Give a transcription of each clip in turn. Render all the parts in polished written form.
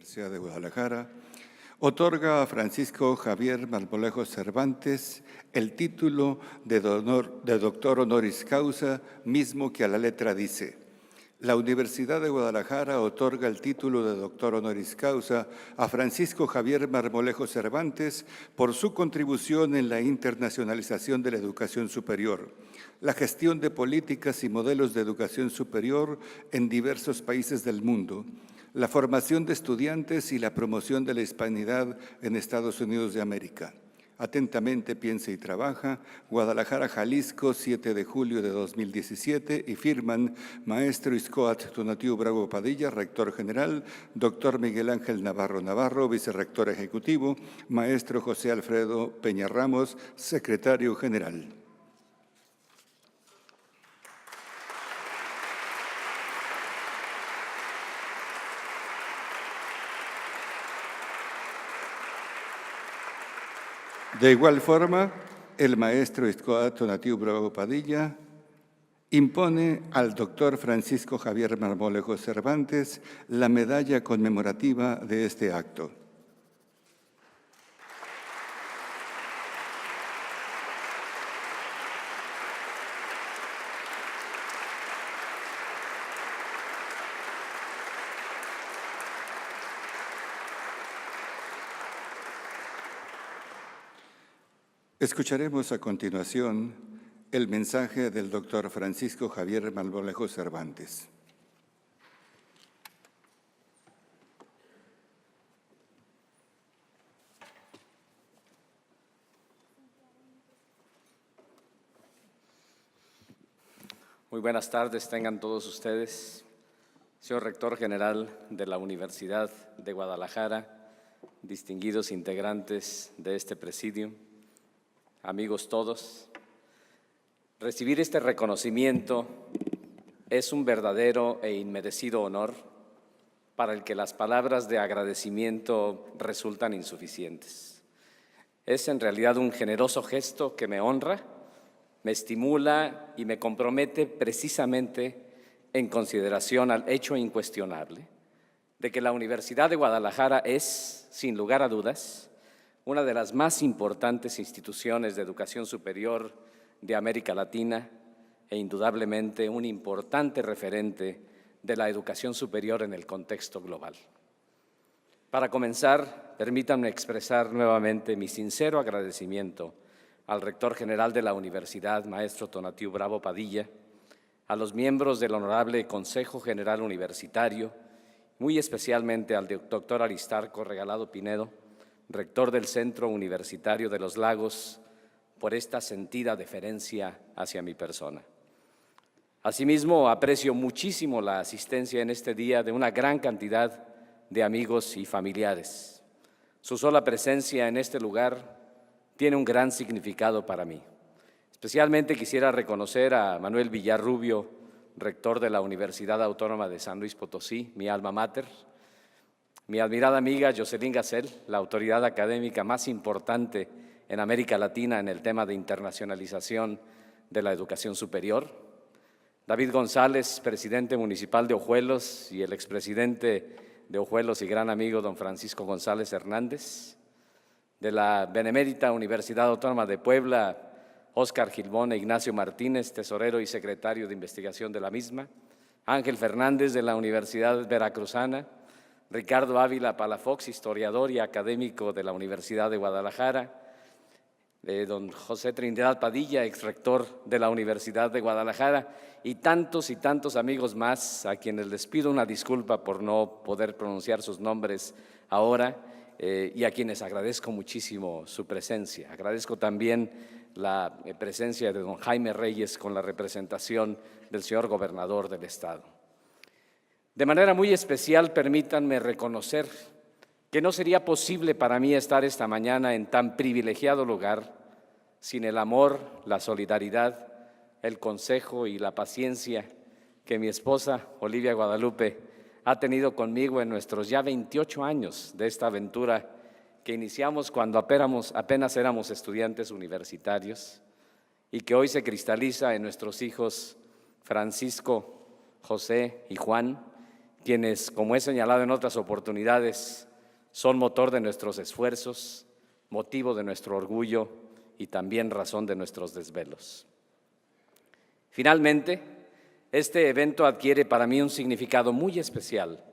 Universidad de Guadalajara, otorga a Francisco Javier Marmolejo Cervantes el título de doctor honoris causa, mismo que a la letra dice: la Universidad de Guadalajara otorga el título de doctor honoris causa a Francisco Javier Marmolejo Cervantes por su contribución en la internacionalización de la educación superior, la gestión de políticas y modelos de educación superior en diversos países del mundo, la formación de estudiantes y la promoción de la hispanidad en Estados Unidos de América. Atentamente piensa y trabaja, Guadalajara, Jalisco, 7 de julio de 2017, y firman Maestro Iscoat Tonatiu Bravo Padilla, Rector General, Doctor Miguel Ángel Navarro Navarro, Vicerrector Ejecutivo, Maestro José Alfredo Peña Ramos, Secretario General. De igual forma, el maestro Iscoat Tonatiu Bravo Padilla impone al doctor Francisco Javier Marmolejo Cervantes la medalla conmemorativa de este acto. Escucharemos a continuación el mensaje del doctor Francisco Javier Marmolejo Cervantes. Muy buenas tardes, tengan todos ustedes. Señor Rector General de la Universidad de Guadalajara, distinguidos integrantes de este presidium, amigos todos, recibir este reconocimiento es un verdadero e inmerecido honor para el que las palabras de agradecimiento resultan insuficientes. Es en realidad un generoso gesto que me honra, me estimula y me compromete precisamente en consideración al hecho incuestionable de que la Universidad de Guadalajara es, sin lugar a dudas, una de las más importantes instituciones de educación superior de América Latina e indudablemente un importante referente de la educación superior en el contexto global. Para comenzar, permítanme expresar nuevamente mi sincero agradecimiento al Rector General de la Universidad, Maestro Tonatiu Bravo Padilla, a los miembros del Honorable Consejo General Universitario, muy especialmente al doctor Aristarco Regalado Pinedo, Rector del Centro Universitario de los Lagos, por esta sentida deferencia hacia mi persona. Asimismo, aprecio muchísimo la asistencia en este día de una gran cantidad de amigos y familiares. Su sola presencia en este lugar tiene un gran significado para mí. Especialmente quisiera reconocer a Manuel Villarrubio, Rector de la Universidad Autónoma de San Luis Potosí, mi alma mater, mi admirada amiga Jocelyn Gassel, la autoridad académica más importante en América Latina en el tema de internacionalización de la educación superior, David González, presidente municipal de Ojuelos, y el expresidente de Ojuelos y gran amigo don Francisco González Hernández, de la Benemérita Universidad Autónoma de Puebla, Óscar Gilbón e Ignacio Martínez, tesorero y secretario de investigación de la misma, Ángel Fernández de la Universidad Veracruzana, Ricardo Ávila Palafox, historiador y académico de la Universidad de Guadalajara, don José Trinidad Padilla, exrector de la Universidad de Guadalajara, y tantos amigos más a quienes les pido una disculpa por no poder pronunciar sus nombres ahora y a quienes agradezco muchísimo su presencia. Agradezco también la presencia de don Jaime Reyes con la representación del señor gobernador del Estado. De manera muy especial, permítanme reconocer que no sería posible para mí estar esta mañana en tan privilegiado lugar sin el amor, la solidaridad, el consejo y la paciencia que mi esposa, Olivia Guadalupe, ha tenido conmigo en nuestros ya 28 años de esta aventura que iniciamos cuando apenas éramos estudiantes universitarios y que hoy se cristaliza en nuestros hijos Francisco, José y Juan, quienes, como he señalado en otras oportunidades, son motor de nuestros esfuerzos, motivo de nuestro orgullo y también razón de nuestros desvelos. Finalmente, este evento adquiere para mí un significado muy especial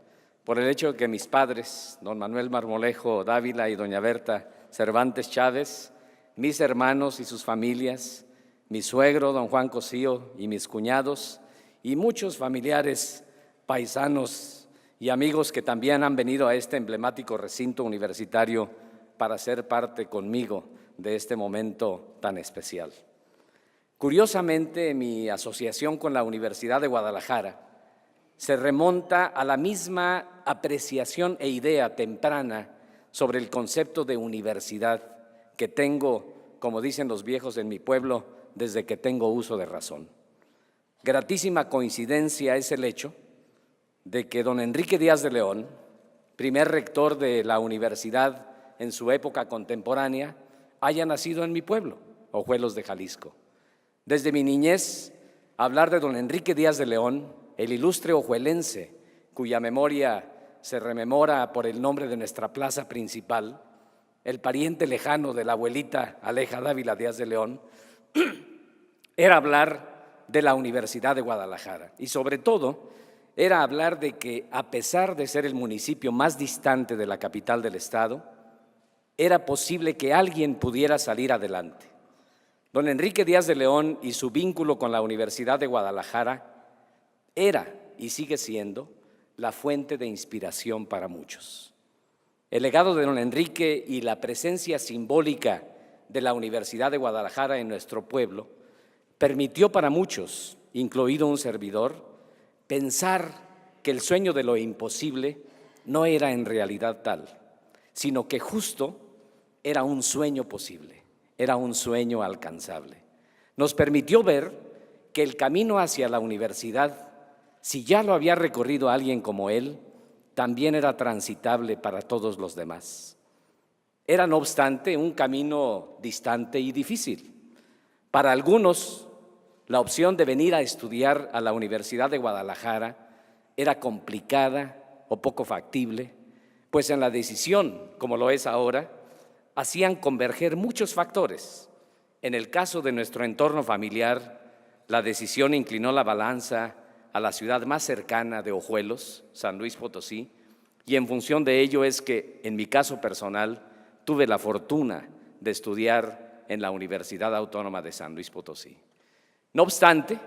por el hecho de que mis padres, don Manuel Marmolejo Dávila y doña Berta Cervantes Chávez, mis hermanos y sus familias, mi suegro, don Juan Cosío, y mis cuñados, y muchos familiares, paisanos y amigos que también han venido a este emblemático recinto universitario para ser parte conmigo de este momento tan especial. Curiosamente, mi asociación con la Universidad de Guadalajara se remonta a la misma apreciación e idea temprana sobre el concepto de universidad que tengo, como dicen los viejos en mi pueblo, desde que tengo uso de razón. Gratísima coincidencia es el hecho de que don Enrique Díaz de León, primer rector de la universidad en su época contemporánea, haya nacido en mi pueblo, Ojuelos de Jalisco. Desde mi niñez, hablar de don Enrique Díaz de León, el ilustre ojuelense, cuya memoria se rememora por el nombre de nuestra plaza principal, el pariente lejano de la abuelita Aleja Dávila Díaz de León, era hablar de la Universidad de Guadalajara y sobre todo era hablar de que, a pesar de ser el municipio más distante de la capital del estado, era posible que alguien pudiera salir adelante. Don Enrique Díaz de León y su vínculo con la Universidad de Guadalajara era y sigue siendo la fuente de inspiración para muchos. El legado de don Enrique y la presencia simbólica de la Universidad de Guadalajara en nuestro pueblo permitió para muchos, incluido un servidor, pensar que el sueño de lo imposible no era en realidad tal, sino que justo era un sueño posible, era un sueño alcanzable. Nos permitió ver que el camino hacia la universidad, si ya lo había recorrido alguien como él, también era transitable para todos los demás. Era, no obstante, un camino distante y difícil. Para algunos, la opción de venir a estudiar a la Universidad de Guadalajara era complicada o poco factible, pues en la decisión, como lo es ahora, hacían converger muchos factores. En el caso de nuestro entorno familiar, la decisión inclinó la balanza a la ciudad más cercana de Ojuelos, San Luis Potosí, y en función de ello es que, en mi caso personal, tuve la fortuna de estudiar en la Universidad Autónoma de San Luis Potosí. No obstante,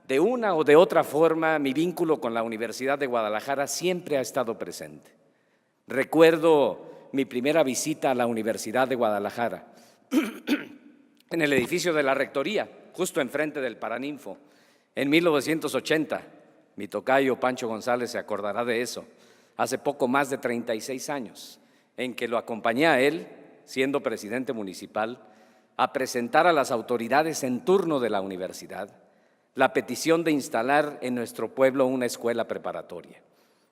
de una o de otra forma, mi vínculo con la Universidad de Guadalajara siempre ha estado presente. Recuerdo mi primera visita a la Universidad de Guadalajara, en el edificio de la Rectoría, justo enfrente del Paraninfo, en 1980. Mi tocayo Pancho González se acordará de eso, hace poco más de 36 años, en que lo acompañé a él, siendo presidente municipal, a presentar a las autoridades en turno de la universidad la petición de instalar en nuestro pueblo una escuela preparatoria.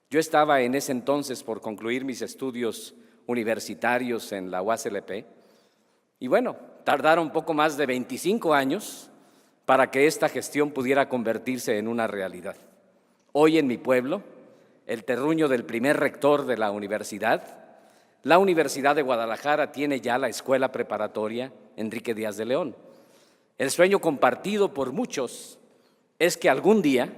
Yo estaba en ese entonces por concluir mis estudios universitarios en la UASLP y bueno, tardaron poco más de 25 años para que esta gestión pudiera convertirse en una realidad. Hoy en mi pueblo, el terruño del primer rector de la Universidad de Guadalajara tiene ya la escuela preparatoria Enrique Díaz de León. El sueño compartido por muchos es que algún día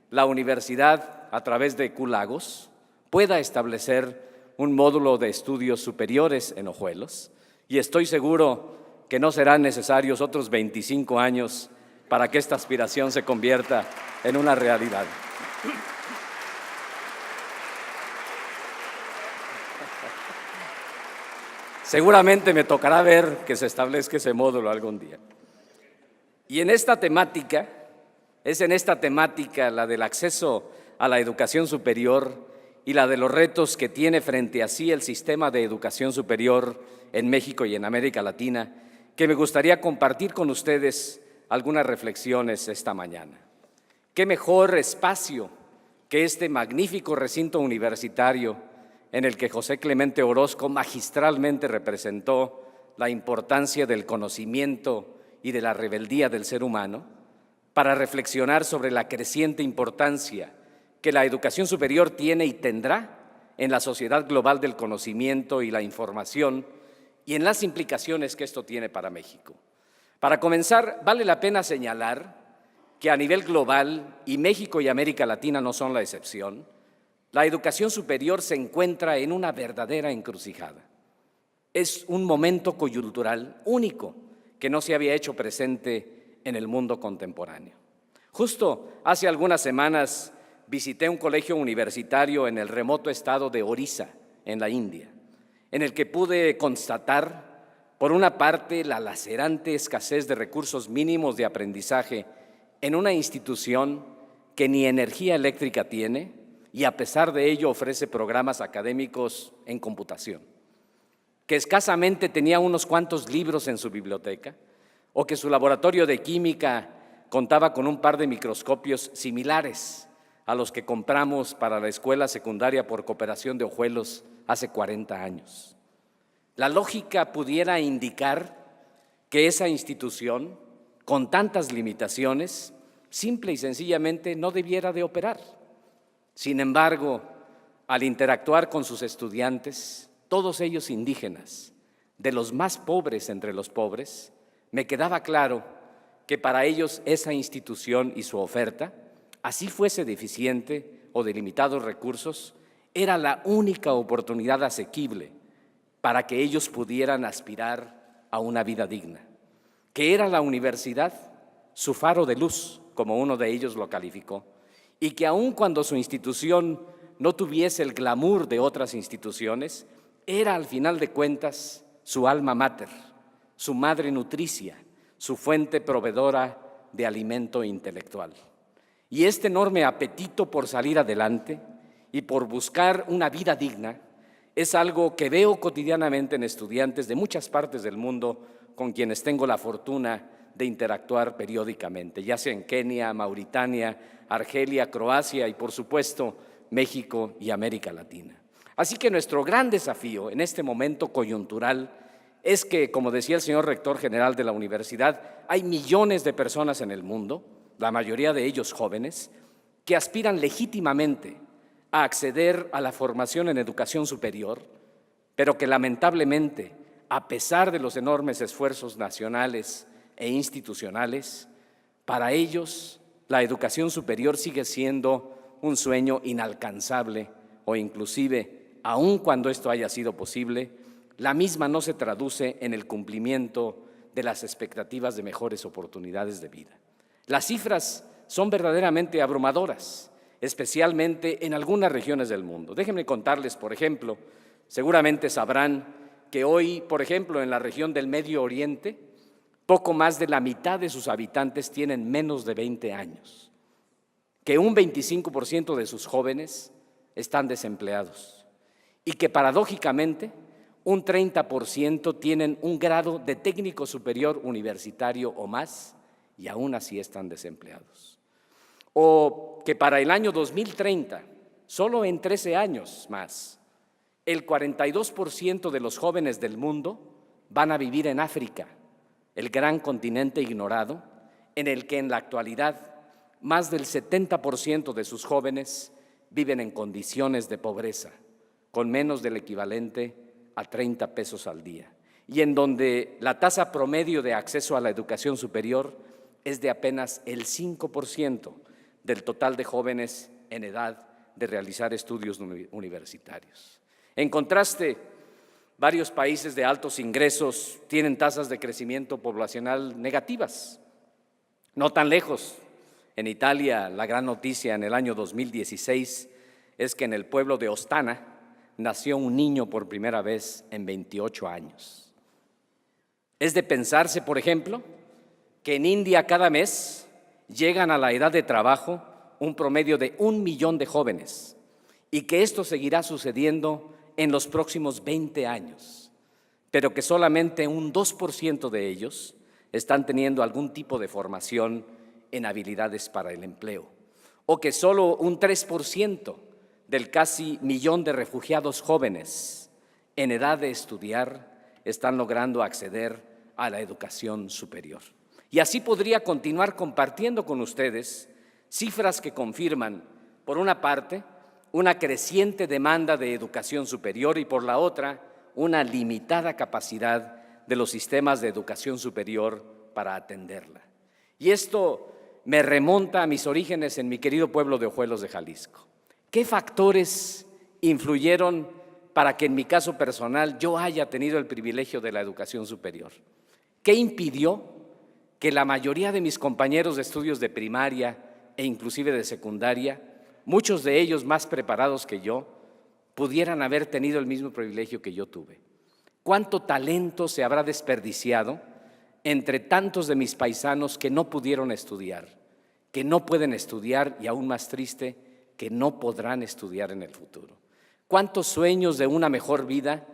la universidad, a través de Culagos, pueda establecer un módulo de estudios superiores en Ojuelos, y estoy seguro que no serán necesarios otros 25 años para que esta aspiración se convierta en una realidad. Seguramente me tocará ver que se establezca ese módulo algún día. Y en esta temática, la del acceso a la educación superior y la de los retos que tiene frente a sí el sistema de educación superior en México y en América Latina, que me gustaría compartir con ustedes algunas reflexiones esta mañana. ¿Qué mejor espacio que este magnífico recinto universitario en el que José Clemente Orozco magistralmente representó la importancia del conocimiento y de la rebeldía del ser humano, para reflexionar sobre la creciente importancia que la educación superior tiene y tendrá en la sociedad global del conocimiento y la información y en las implicaciones que esto tiene para México. Para comenzar, vale la pena señalar que a nivel global, y México y América Latina no son la excepción, la educación superior se encuentra en una verdadera encrucijada. Es un momento coyuntural único que no se había hecho presente en el mundo contemporáneo. Justo hace algunas semanas visité un colegio universitario en el remoto estado de Orissa, en la India, en el que pude constatar, por una parte, la lacerante escasez de recursos mínimos de aprendizaje en una institución que ni energía eléctrica tiene y a pesar de ello ofrece programas académicos en computación, que escasamente tenía unos cuantos libros en su biblioteca o que su laboratorio de química contaba con un par de microscopios similares a los que compramos para la escuela secundaria por cooperación de Ojuelos hace 40 años. La lógica pudiera indicar que esa institución, con tantas limitaciones, simple y sencillamente no debiera de operar. Sin embargo, al interactuar con sus estudiantes, todos ellos indígenas, de los más pobres entre los pobres, me quedaba claro que para ellos esa institución y su oferta, así fuese deficiente o de limitados recursos, era la única oportunidad asequible para que ellos pudieran aspirar a una vida digna, que era la universidad su faro de luz, como uno de ellos lo calificó, y que aun cuando su institución no tuviese el glamour de otras instituciones, era al final de cuentas su alma mater, su madre nutricia, su fuente proveedora de alimento intelectual. Y este enorme apetito por salir adelante y por buscar una vida digna es algo que veo cotidianamente en estudiantes de muchas partes del mundo con quienes tengo la fortuna de interactuar periódicamente, ya sea en Kenia, Mauritania, Argelia, Croacia y, por supuesto, México y América Latina. Así que nuestro gran desafío en este momento coyuntural es que, como decía el señor rector general de la universidad, hay millones de personas en el mundo, la mayoría de ellos jóvenes, que aspiran legítimamente a acceder a la formación en educación superior, pero que lamentablemente, a pesar de los enormes esfuerzos nacionales e institucionales, para ellos la educación superior sigue siendo un sueño inalcanzable o inclusive, aun cuando esto haya sido posible, la misma no se traduce en el cumplimiento de las expectativas de mejores oportunidades de vida. Las cifras son verdaderamente abrumadoras, especialmente en algunas regiones del mundo. Déjenme contarles, por ejemplo, seguramente sabrán que hoy, por ejemplo, en la región del Medio Oriente, poco más de la mitad de sus habitantes tienen menos de 20 años, que un 25% de sus jóvenes están desempleados y que paradójicamente un 30% tienen un grado de técnico superior universitario o más y aún así están desempleados. O que para el año 2030, solo en 13 años más, el 42% de los jóvenes del mundo van a vivir en África, el gran continente ignorado, en el que en la actualidad más del 70% de sus jóvenes viven en condiciones de pobreza, con menos del equivalente a 30 pesos al día, y en donde la tasa promedio de acceso a la educación superior es de apenas el 5% del total de jóvenes en edad de realizar estudios universitarios. En contraste, varios países de altos ingresos tienen tasas de crecimiento poblacional negativas. No tan lejos, en Italia, la gran noticia en el año 2016 es que en el pueblo de Ostana nació un niño por primera vez en 28 años. Es de pensarse, por ejemplo, que en India cada mes llegan a la edad de trabajo un promedio de 1 millón de jóvenes y que esto seguirá sucediendo en los próximos 20 años, pero que solamente un 2% de ellos están teniendo algún tipo de formación en habilidades para el empleo, o que solo un 3% del casi 1 millón de refugiados jóvenes en edad de estudiar están logrando acceder a la educación superior. Y así podría continuar compartiendo con ustedes cifras que confirman Por una parte, una creciente demanda de educación superior y por la otra, una limitada capacidad de los sistemas de educación superior para atenderla. Y esto me remonta a mis orígenes en mi querido pueblo de Ojuelos de Jalisco. ¿Qué factores influyeron para que en mi caso personal yo haya tenido el privilegio de la educación superior? ¿Qué impidió que la mayoría de mis compañeros de estudios de primaria e inclusive de secundaria, muchos de ellos más preparados que yo, pudieran haber tenido el mismo privilegio que yo tuve? ¿Cuánto talento se habrá desperdiciado entre tantos de mis paisanos que no pudieron estudiar, que no pueden estudiar y aún más triste, que no podrán estudiar en el futuro? ¿Cuántos sueños de una mejor vida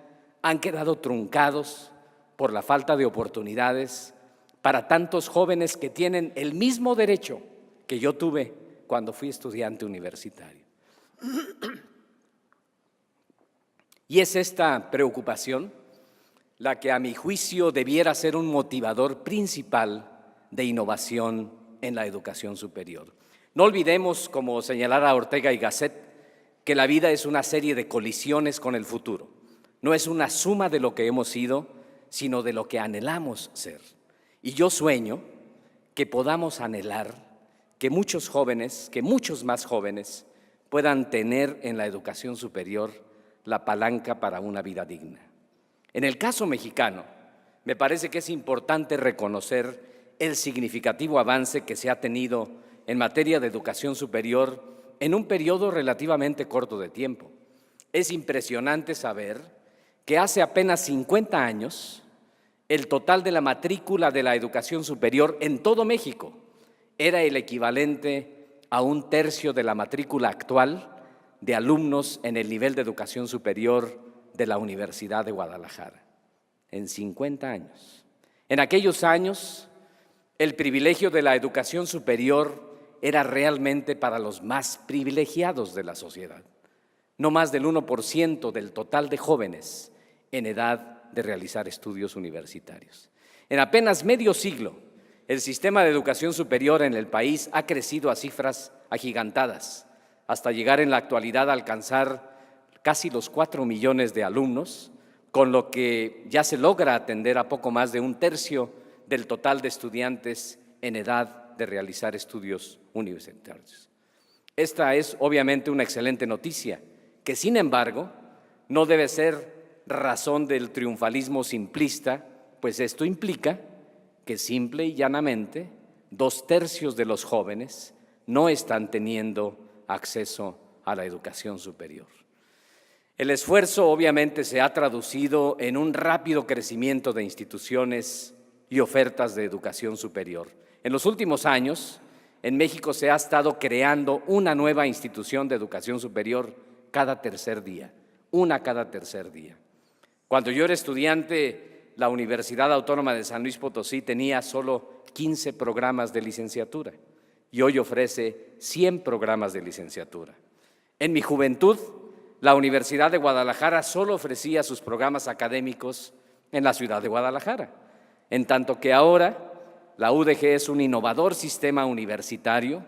han quedado truncados por la falta de oportunidades para tantos jóvenes que tienen el mismo derecho que yo tuve cuando fui estudiante universitario? Y es esta preocupación la que a mi juicio debiera ser un motivador principal de innovación en la educación superior. No olvidemos, como señalara Ortega y Gasset, que la vida es una serie de colisiones con el futuro. No es una suma de lo que hemos sido, sino de lo que anhelamos ser. Y yo sueño que podamos anhelar que muchos jóvenes, que muchos más jóvenes puedan tener en la educación superior la palanca para una vida digna. En el caso mexicano, me parece que es importante reconocer el significativo avance que se ha tenido en materia de educación superior en un periodo relativamente corto de tiempo. Es impresionante saber que hace apenas 50 años el total de la matrícula de la educación superior en todo México era el equivalente a 1/3 de la matrícula actual de alumnos en el nivel de educación superior de la Universidad de Guadalajara. En 50 años. En aquellos años, el privilegio de la educación superior era realmente para los más privilegiados de la sociedad. No más del 1% del total de jóvenes en edad de realizar estudios universitarios. En apenas medio siglo, el sistema de educación superior en el país ha crecido a cifras agigantadas, hasta llegar en la actualidad a alcanzar casi los 4 millones de alumnos, con lo que ya se logra atender a poco más de 1/3 del total de estudiantes en edad de realizar estudios universitarios. Esta es obviamente una excelente noticia, que sin embargo no debe ser razón del triunfalismo simplista, pues esto implica que simple y llanamente 2/3 de los jóvenes no están teniendo acceso a la educación superior. El esfuerzo obviamente se ha traducido en un rápido crecimiento de instituciones y ofertas de educación superior. En los últimos años, en México se ha estado creando una nueva institución de educación superior cada tercer día, una cada tercer día. Cuando yo era estudiante, la Universidad Autónoma de San Luis Potosí tenía solo 15 programas de licenciatura y hoy ofrece 100 programas de licenciatura. En mi juventud, la Universidad de Guadalajara solo ofrecía sus programas académicos en la ciudad de Guadalajara, en tanto que ahora la UDG es un innovador sistema universitario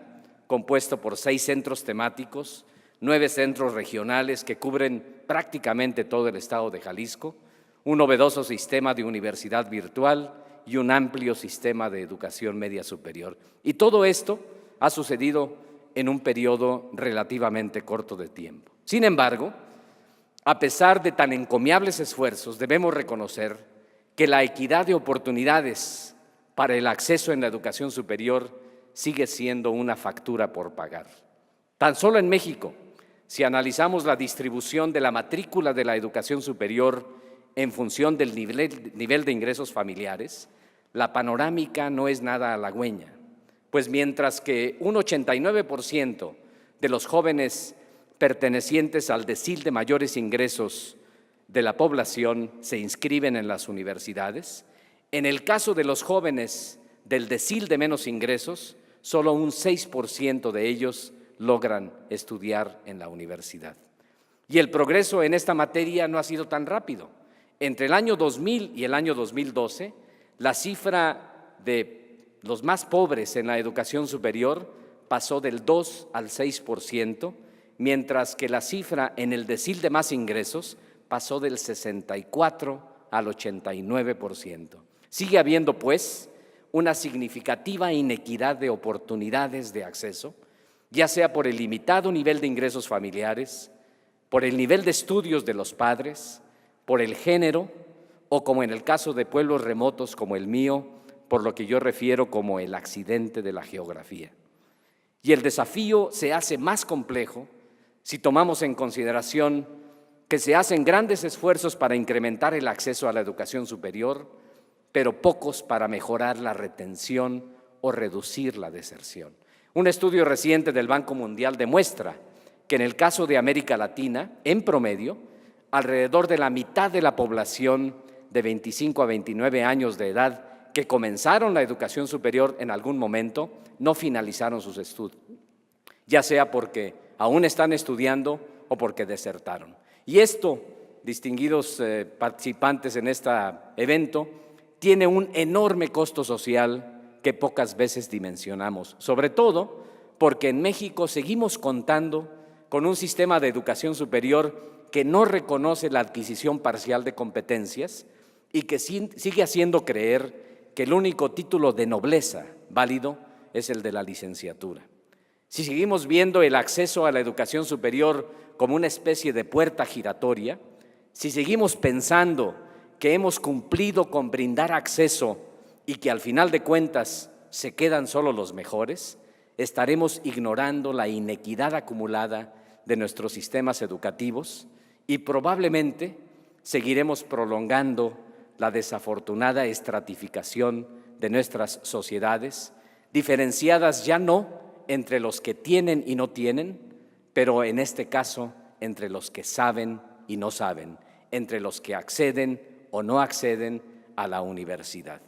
compuesto por 6 centros temáticos, 9 centros regionales que cubren prácticamente todo el estado de Jalisco, un novedoso sistema de universidad virtual y un amplio sistema de educación media superior. Y todo esto ha sucedido en un periodo relativamente corto de tiempo. Sin embargo, a pesar de tan encomiables esfuerzos, debemos reconocer que la equidad de oportunidades para el acceso en la educación superior sigue siendo una factura por pagar. Tan solo en México, si analizamos la distribución de la matrícula de la educación superior en función del nivel de ingresos familiares, la panorámica no es nada halagüeña, pues mientras que un 89% de los jóvenes pertenecientes al decil de mayores ingresos de la población se inscriben en las universidades, en el caso de los jóvenes del decil de menos ingresos, solo un 6% de ellos logran estudiar en la universidad. Y el progreso en esta materia no ha sido tan rápido. Entre el año 2000 y el año 2012, la cifra de los más pobres en la educación superior pasó del 2 al 6%, mientras que la cifra en el decil de más ingresos pasó del 64 al 89%. Sigue habiendo, pues, una significativa inequidad de oportunidades de acceso, ya sea por el limitado nivel de ingresos familiares, por el nivel de estudios de los padres, por el género o, como en el caso de pueblos remotos como el mío, por lo que yo refiero como el accidente de la geografía. Y el desafío se hace más complejo si tomamos en consideración que se hacen grandes esfuerzos para incrementar el acceso a la educación superior, pero pocos para mejorar la retención o reducir la deserción. Un estudio reciente del Banco Mundial demuestra que en el caso de América Latina, en promedio, alrededor de la mitad de la población de 25 a 29 años de edad que comenzaron la educación superior en algún momento no finalizaron sus estudios, ya sea porque aún están estudiando o porque desertaron. Y esto, distinguidos participantes en este evento, tiene un enorme costo social que pocas veces dimensionamos, sobre todo porque en México seguimos contando con un sistema de educación superior que no reconoce la adquisición parcial de competencias y que sigue haciendo creer que el único título de nobleza válido es el de la licenciatura. Si seguimos viendo el acceso a la educación superior como una especie de puerta giratoria, si seguimos pensando que hemos cumplido con brindar acceso y que al final de cuentas se quedan solo los mejores, estaremos ignorando la inequidad acumulada de nuestros sistemas educativos y probablemente seguiremos prolongando la desafortunada estratificación de nuestras sociedades, diferenciadas ya no entre los que tienen y no tienen, pero en este caso entre los que saben y no saben, entre los que acceden o no acceden a la universidad.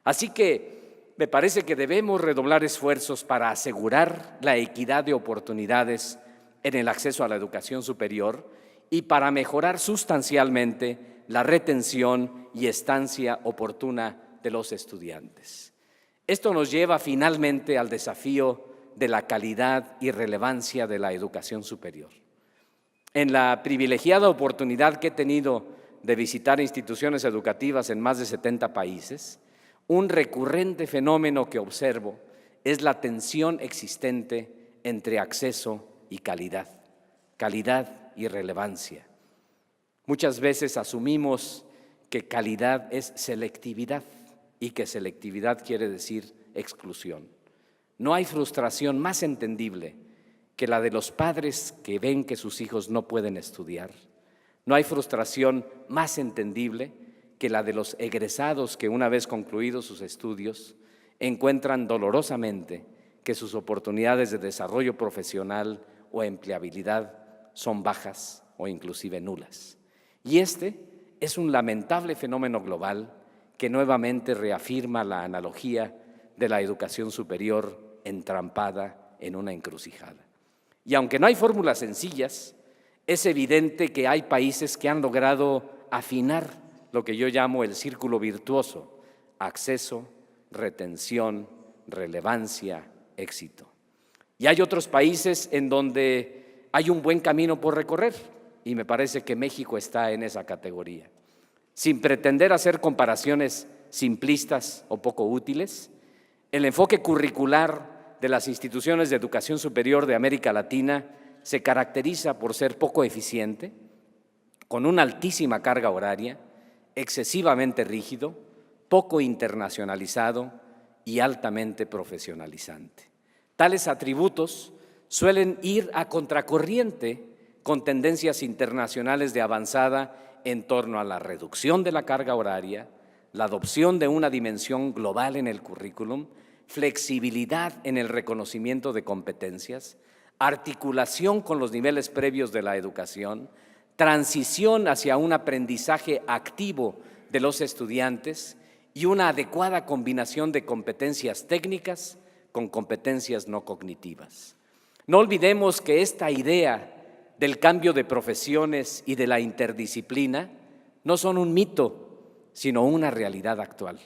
Así que me parece que debemos redoblar esfuerzos para asegurar la equidad de oportunidades en el acceso a la educación superior y para mejorar sustancialmente la retención y estancia oportuna de los estudiantes. Esto nos lleva finalmente al desafío de la calidad y relevancia de la educación superior. En la privilegiada oportunidad que he tenido de visitar instituciones educativas en más de 70 países, un recurrente fenómeno que observo es la tensión existente entre acceso y calidad y relevancia. Muchas veces asumimos que calidad es selectividad y que selectividad quiere decir exclusión. No hay frustración más entendible que la de los padres que ven que sus hijos no pueden estudiar. No hay frustración más entendible que la de los egresados que una vez concluidos sus estudios encuentran dolorosamente que sus oportunidades de desarrollo profesional o empleabilidad son bajas o inclusive nulas. Y este es un lamentable fenómeno global que nuevamente reafirma la analogía de la educación superior entrampada en una encrucijada. Y aunque no hay fórmulas sencillas, es evidente que hay países que han logrado afinar lo que yo llamo el círculo virtuoso: acceso, retención, relevancia, éxito. Y hay otros países en donde hay un buen camino por recorrer, y me parece que México está en esa categoría. Sin pretender hacer comparaciones simplistas o poco útiles, el enfoque curricular de las instituciones de educación superior de América Latina se caracteriza por ser poco eficiente, con una altísima carga horaria, excesivamente rígido, poco internacionalizado y altamente profesionalizante. Tales atributos suelen ir a contracorriente con tendencias internacionales de avanzada en torno a la reducción de la carga horaria, la adopción de una dimensión global en el currículum, flexibilidad en el reconocimiento de competencias, articulación con los niveles previos de la educación, transición hacia un aprendizaje activo de los estudiantes y una adecuada combinación de competencias técnicas con competencias no cognitivas. No olvidemos que esta idea del cambio de profesiones y de la interdisciplina no son un mito, sino una realidad actual.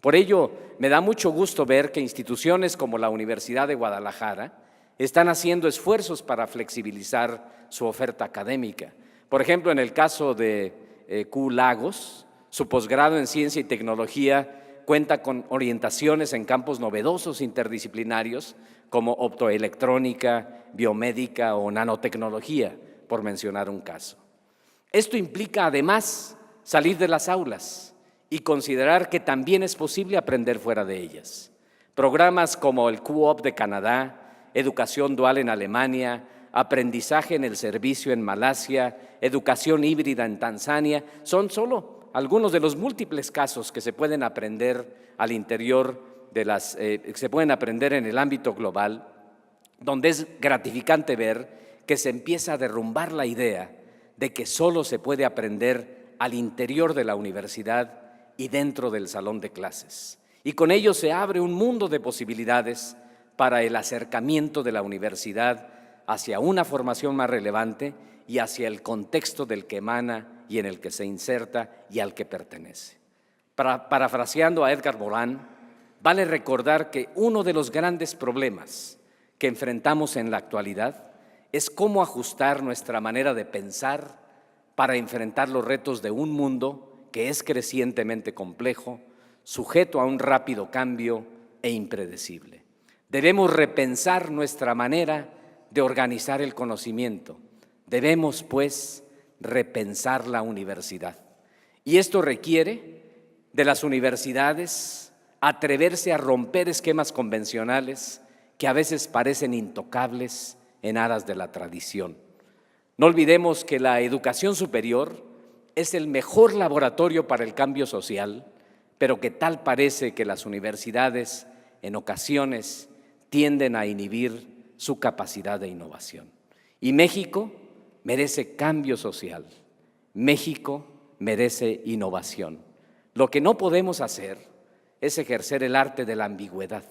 Por ello, me da mucho gusto ver que instituciones como la Universidad de Guadalajara están haciendo esfuerzos para flexibilizar su oferta académica. Por ejemplo, en el caso de Q Lagos, su posgrado en Ciencia y Tecnología cuenta con orientaciones en campos novedosos interdisciplinarios como optoelectrónica, biomédica o nanotecnología, por mencionar un caso. Esto implica además salir de las aulas y considerar que también es posible aprender fuera de ellas. Programas como el QOP de Canadá, educación dual en Alemania, aprendizaje en el servicio en Malasia, educación híbrida en Tanzania, son solo algunos de los múltiples casos que se pueden aprender al interior se pueden aprender en el ámbito global, donde es gratificante ver que se empieza a derrumbar la idea de que solo se puede aprender al interior de la universidad y dentro del salón de clases. Y con ello se abre un mundo de posibilidades para el acercamiento de la universidad hacia una formación más relevante y hacia el contexto del que emana y en el que se inserta y al que pertenece. Parafraseando a Edgar Morin, vale recordar que uno de los grandes problemas que enfrentamos en la actualidad es cómo ajustar nuestra manera de pensar para enfrentar los retos de un mundo que es crecientemente complejo, sujeto a un rápido cambio e impredecible. Debemos repensar nuestra manera de organizar el conocimiento. Debemos, pues, repensar la universidad. Y esto requiere de las universidades atreverse a romper esquemas convencionales que a veces parecen intocables en aras de la tradición. No olvidemos que la educación superior es el mejor laboratorio para el cambio social, pero que tal parece que las universidades en ocasiones tienden a inhibir su capacidad de innovación. Y México merece cambio social, México merece innovación. Lo que no podemos hacer es ejercer el arte de la ambigüedad,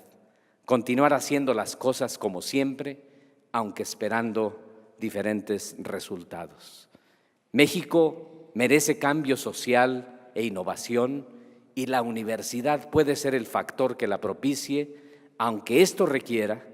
continuar haciendo las cosas como siempre, aunque esperando diferentes resultados. México merece cambio social e innovación y la universidad puede ser el factor que la propicie, aunque esto requiera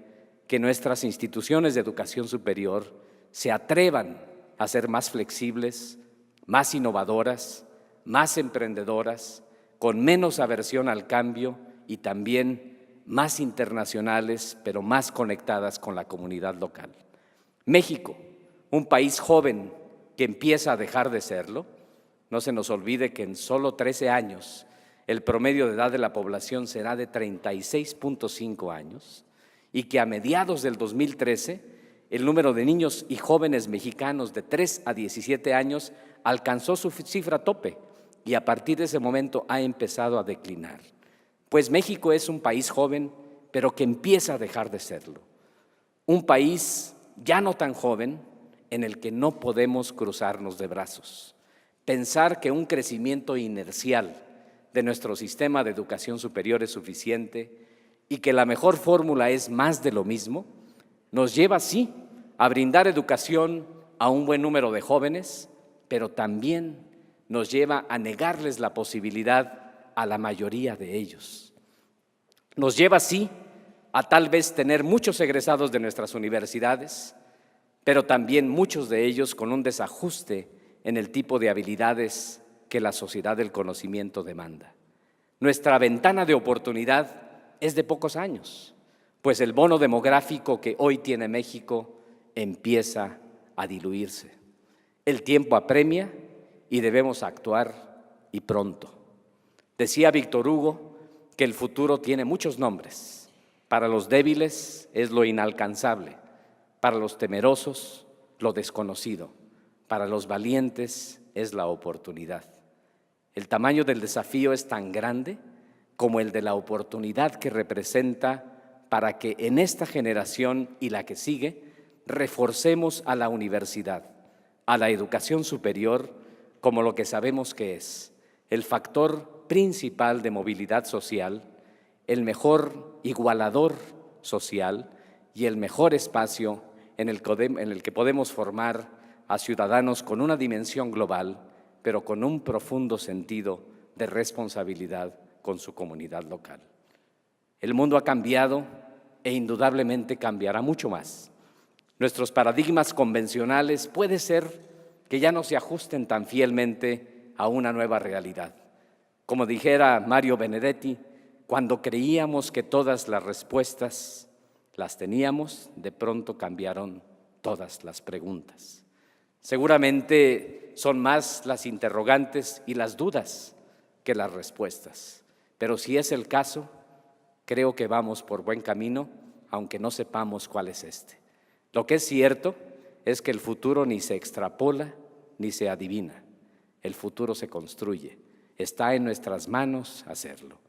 que nuestras instituciones de educación superior se atrevan a ser más flexibles, más innovadoras, más emprendedoras, con menos aversión al cambio y también más internacionales, pero más conectadas con la comunidad local. México, un país joven que empieza a dejar de serlo, no se nos olvide que en solo 13 años el promedio de edad de la población será de 36.5 años y que a mediados del 2013 el número de niños y jóvenes mexicanos de 3 a 17 años alcanzó su cifra tope y a partir de ese momento ha empezado a declinar. Pues México es un país joven, pero que empieza a dejar de serlo. Un país ya no tan joven en el que no podemos cruzarnos de brazos. Pensar que un crecimiento inercial de nuestro sistema de educación superior es suficiente y que la mejor fórmula es más de lo mismo, nos lleva, sí, a brindar educación a un buen número de jóvenes, pero también nos lleva a negarles la posibilidad a la mayoría de ellos. Nos lleva, sí, a tal vez tener muchos egresados de nuestras universidades, pero también muchos de ellos con un desajuste en el tipo de habilidades que la sociedad del conocimiento demanda. Nuestra ventana de oportunidad es de pocos años, pues el bono demográfico que hoy tiene México empieza a diluirse. El tiempo apremia y debemos actuar y pronto. Decía Víctor Hugo que el futuro tiene muchos nombres. Para los débiles es lo inalcanzable, para los temerosos lo desconocido, para los valientes es la oportunidad. El tamaño del desafío es tan grande como el de la oportunidad que representa para que en esta generación y la que sigue reforcemos a la universidad, a la educación superior, como lo que sabemos que es el factor principal de movilidad social, el mejor igualador social y el mejor espacio en el que podemos formar a ciudadanos con una dimensión global, pero con un profundo sentido de responsabilidad con su comunidad local. El mundo ha cambiado e indudablemente cambiará mucho más. Nuestros paradigmas convencionales puede ser que ya no se ajusten tan fielmente a una nueva realidad. Como dijera Mario Benedetti, cuando creíamos que todas las respuestas las teníamos, de pronto cambiaron todas las preguntas. Seguramente son más las interrogantes y las dudas que las respuestas, pero si es el caso, creo que vamos por buen camino, aunque no sepamos cuál es este. Lo que es cierto es que el futuro ni se extrapola ni se adivina. El futuro se construye. Está en nuestras manos hacerlo.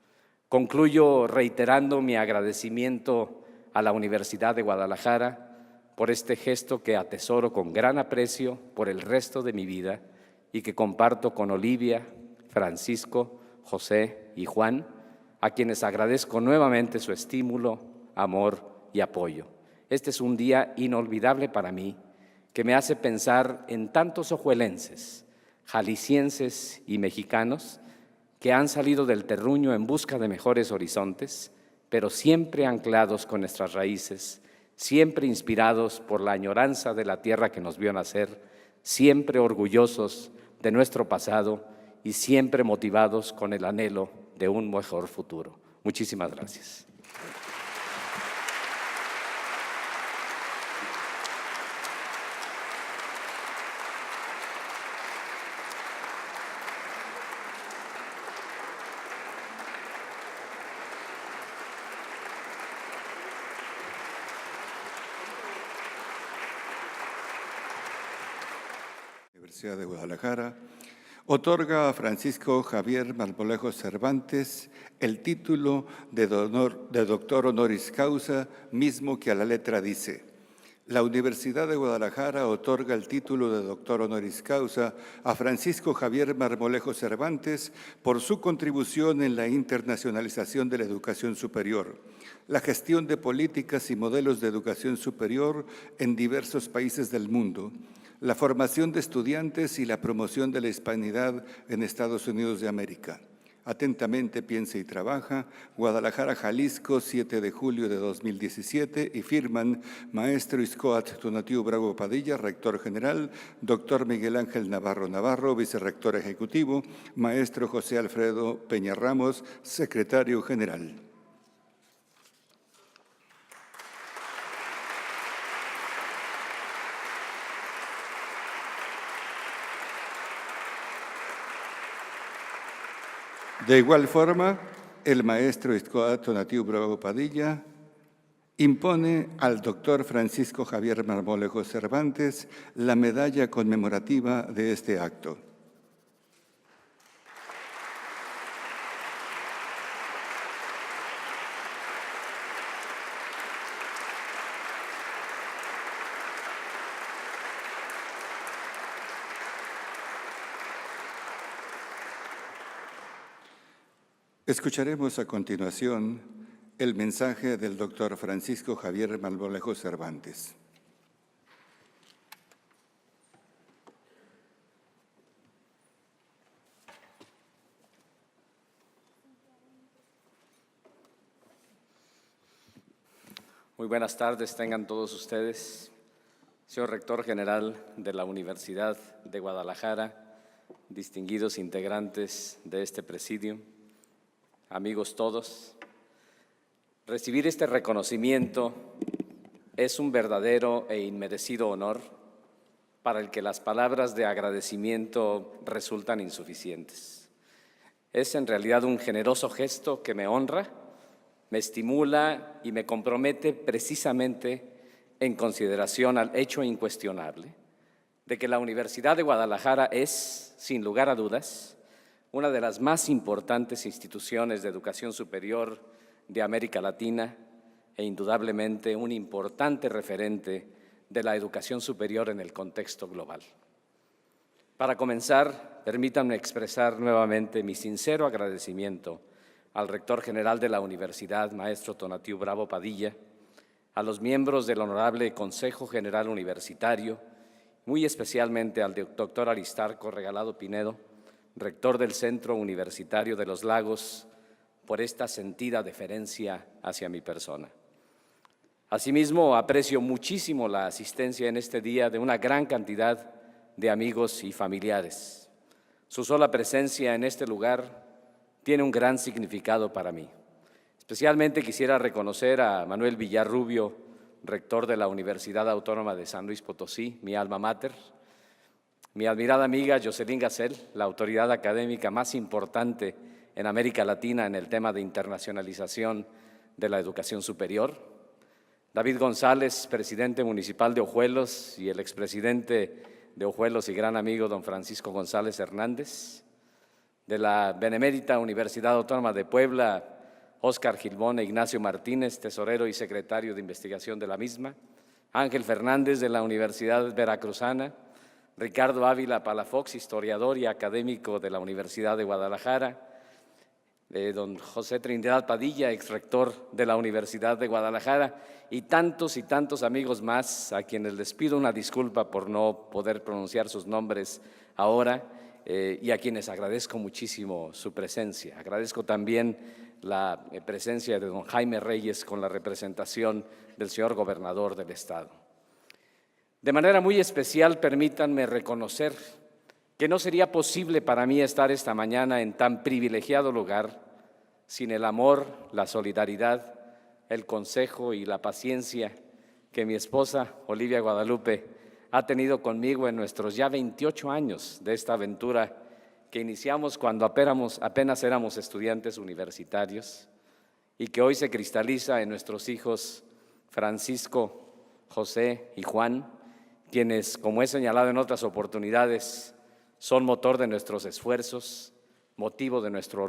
Concluyo reiterando mi agradecimiento a la Universidad de Guadalajara por este gesto que atesoro con gran aprecio por el resto de mi vida y que comparto con Olivia, Francisco, José y Juan, a quienes agradezco nuevamente su estímulo, amor y apoyo. Este es un día inolvidable para mí, que me hace pensar en tantos ojuelenses, jaliscienses y mexicanos que han salido del terruño en busca de mejores horizontes, pero siempre anclados con nuestras raíces, siempre inspirados por la añoranza de la tierra que nos vio nacer, siempre orgullosos de nuestro pasado y siempre motivados con el anhelo de un mejor futuro. Muchísimas gracias. Universidad de Guadalajara otorga a Francisco Javier Marmolejo Cervantes el título de doctor honoris causa, mismo que a la letra dice. La Universidad de Guadalajara otorga el título de doctor honoris causa a Francisco Javier Marmolejo Cervantes por su contribución en la internacionalización de la educación superior, la gestión de políticas y modelos de educación superior en diversos países del mundo, la formación de estudiantes y la promoción de la hispanidad en Estados Unidos de América. Atentamente piensa y trabaja, Guadalajara, Jalisco, 7 de julio de 2017, y firman Maestro Iscoat Tonatiu Bravo Padilla, Rector General, Doctor Miguel Ángel Navarro Navarro, Vicerrector Ejecutivo, Maestro José Alfredo Peña Ramos, Secretario General. De igual forma, el maestro Iscoat Tonatiu Bravo Padilla impone al doctor Francisco Javier Marmolejo Cervantes la medalla conmemorativa de este acto. Escucharemos a continuación el mensaje del doctor Francisco Javier Marmolejo Cervantes. Muy buenas tardes, tengan todos ustedes. Señor Rector General de la Universidad de Guadalajara, distinguidos integrantes de este presidium, amigos todos, recibir este reconocimiento es un verdadero e inmerecido honor para el que las palabras de agradecimiento resultan insuficientes. Es en realidad un generoso gesto que me honra, me estimula y me compromete precisamente en consideración al hecho incuestionable de que la Universidad de Guadalajara es, sin lugar a dudas, una de las más importantes instituciones de educación superior de América Latina e indudablemente un importante referente de la educación superior en el contexto global. Para comenzar, permítanme expresar nuevamente mi sincero agradecimiento al Rector General de la Universidad, Maestro Tonatiu Bravo Padilla, a los miembros del Honorable Consejo General Universitario, muy especialmente al doctor Aristarco Regalado Pinedo, Rector del Centro Universitario de los Lagos, por esta sentida deferencia hacia mi persona. Asimismo, aprecio muchísimo la asistencia en este día de una gran cantidad de amigos y familiares. Su sola presencia en este lugar tiene un gran significado para mí. Especialmente quisiera reconocer a Manuel Villarrubio, rector de la Universidad Autónoma de San Luis Potosí, mi alma mater, mi admirada amiga Jocelyn Gassel, la autoridad académica más importante en América Latina en el tema de internacionalización de la educación superior, David González, presidente municipal de Ojuelos, y el expresidente de Ojuelos y gran amigo don Francisco González Hernández, de la Benemérita Universidad Autónoma de Puebla, Óscar Gilbón e Ignacio Martínez, tesorero y secretario de investigación de la misma, Ángel Fernández de la Universidad Veracruzana, Ricardo Ávila Palafox, historiador y académico de la Universidad de Guadalajara, don José Trinidad Padilla, exrector de la Universidad de Guadalajara, y tantos amigos más a quienes les pido una disculpa por no poder pronunciar sus nombres ahora, y a quienes agradezco muchísimo su presencia. Agradezco también la presencia de don Jaime Reyes con la representación del señor gobernador del Estado. De manera muy especial, permítanme reconocer que no sería posible para mí estar esta mañana en tan privilegiado lugar sin el amor, la solidaridad, el consejo y la paciencia que mi esposa, Olivia Guadalupe, ha tenido conmigo en nuestros ya 28 años de esta aventura que iniciamos cuando apenas éramos estudiantes universitarios y que hoy se cristaliza en nuestros hijos Francisco, José y Juan, quienes, como he señalado en otras oportunidades, son motor de nuestros esfuerzos, motivo de nuestro